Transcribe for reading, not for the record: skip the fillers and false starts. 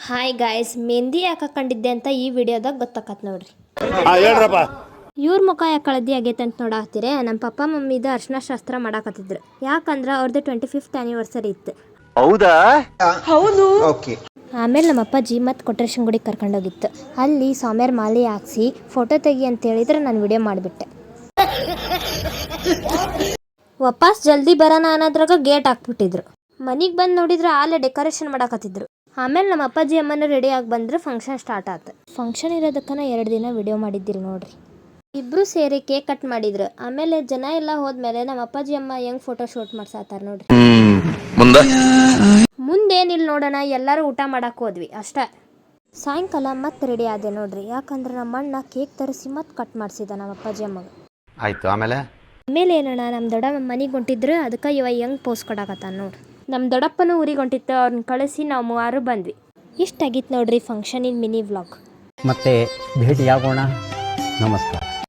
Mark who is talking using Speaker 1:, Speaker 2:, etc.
Speaker 1: Hi guys, mehndi ಯಾಕೆ ಹಾಕೊಂಡಿದ್ದೆ ಅಂತ ಈ ವಿಡಿಯೋದಾಗ ಗೊತ್ತಾಕತ್ ನೋಡ್ರಿ. ಇವ್ರ ಮುಖ ಯಾಕೆ ಹಳದಿ ಆಗೈತೆ ಅಂತ ನೋಡಾಕ್ತಿರೆ. ನಮ್ಮ ಪಪ್ಪ ಮಮ್ಮಿದ ಅರ್ಶಿನ ಶಾಸ್ತ್ರ ಮಾಡಾಕತ್ತಿದ್ರು. ಯಾಕಂದ್ರೆ ಅವ್ರದ್ದು 25th ಆ್ಯನಿವರ್ಸರಿ ಇತ್ತು.
Speaker 2: ಹೌದಾ? ಹೌದು.
Speaker 1: ಆಮೇಲೆ ನಮ್ಮ ಅಪ್ಪಾಜಿ ಮತ್ತು ಕೊಟ್ರೇಶನ್ ಗುಡಿಗೆ ಕರ್ಕೊಂಡೋಗಿತ್ತು. ಅಲ್ಲಿ ಸ್ವಾಮಿಯರ್ ಮಾಲೆ ಹಾಕ್ಸಿ ಫೋಟೋ ತೆಗಿ ಅಂತ ಹೇಳಿದ್ರೆ ನಾನು ವಿಡಿಯೋ ಮಾಡಿಬಿಟ್ಟೆ. ವಾಪಸ್ ಜಲ್ದಿ ಬರೋಣ ಅನ್ನೋದ್ರಾಗ ಗೇಟ್ ಹಾಕ್ಬಿಟ್ಟಿದ್ರು. ಮನೆಗೆ ಬಂದು ನೋಡಿದ್ರೆ ಆಲೆ ಡೆಕೋರೇಷನ್ ಮಾಡಾಕತ್ತಿದ್ರು. ಆಮೇಲೆ ನಮ್ಮ ಅಪ್ಪಾಜಿ ಅಮ್ಮನ ರೆಡಿ ಆಗಿ ಬಂದ್ರೆ ಫಂಕ್ಷನ್ ಸ್ಟಾರ್ಟ್ ಆಯ್ತು. ಫಂಕ್ಷನ್ ಇರೋದಕ್ಕನ 2 ದಿನ ವಿಡಿಯೋ ಮಾಡಿದ್ದಿರಿ ನೋಡ್ರಿ. ಇಬ್ರು ಸೇರಿ ಕೇಕ್ ಕಟ್ ಮಾಡಿದ್ರು. ಆಮೇಲೆ ಜನ ಎಲ್ಲ ಹೋದ್ಮೇಲೆ ನಮ್ಮ ಅಪ್ಪಾಜಿ ಅಮ್ಮ ಹೆಂಗ್ ಫೋಟೋ ಶೂಟ್ ಮಾಡ್ಸಾತಾರ ನೋಡ್ರಿ. ಮುಂದೇನಿಲ್ಲ ನೋಡೋಣ, ಎಲ್ಲರೂ ಊಟ ಮಾಡಕ್ ಹೋದ್ವಿ ಅಷ್ಟೇ. ಸಾಯಂಕಾಲ ಮತ್ತೆ ರೆಡಿ ಆದೆ ನೋಡ್ರಿ. ಯಾಕಂದ್ರೆ ನಮ್ಮ ಅಣ್ಣ ಕೇಕ್ ತರಿಸಿ ಮತ್ತೆ ಕಟ್ ಮಾಡಿಸಿದ ನಮ್ಮ ಅಪ್ಪಾಜಿ ಅಮ್ಮಗೆ.
Speaker 2: ಆಯ್ತು. ಆಮೇಲೆ
Speaker 1: ಏನಣ್ಣ ನಮ್ಮ ದೊಡ್ಡ ಮನೆಗೆ ಹೊಂಟಿದ್ರು. ಅದಕ್ಕೆ ಇವ ಹೆಂಗ್ ಪೋಸ್ ಕೊಡಾಕತ್ತಾನ ನೋಡ್ರಿ. ನಮ್ಮ ದೊಡ್ಡಪ್ಪನೂ ಊರಿಗೆ ಹೊಂಟಿತ್ತು. ಅವ್ರನ್ನ ಕಳಿಸಿ ನಾವು 3 ಬಂದ್ವಿ. ಇಷ್ಟಾಗಿತ್ತು ನೋಡ್ರಿ ಫಂಕ್ಷನಿನ ಮಿನಿ ವ್ಲಾಗ್.
Speaker 3: ಮತ್ತೆ ಭೇಟಿಯಾಗೋಣ. ನಮಸ್ಕಾರ.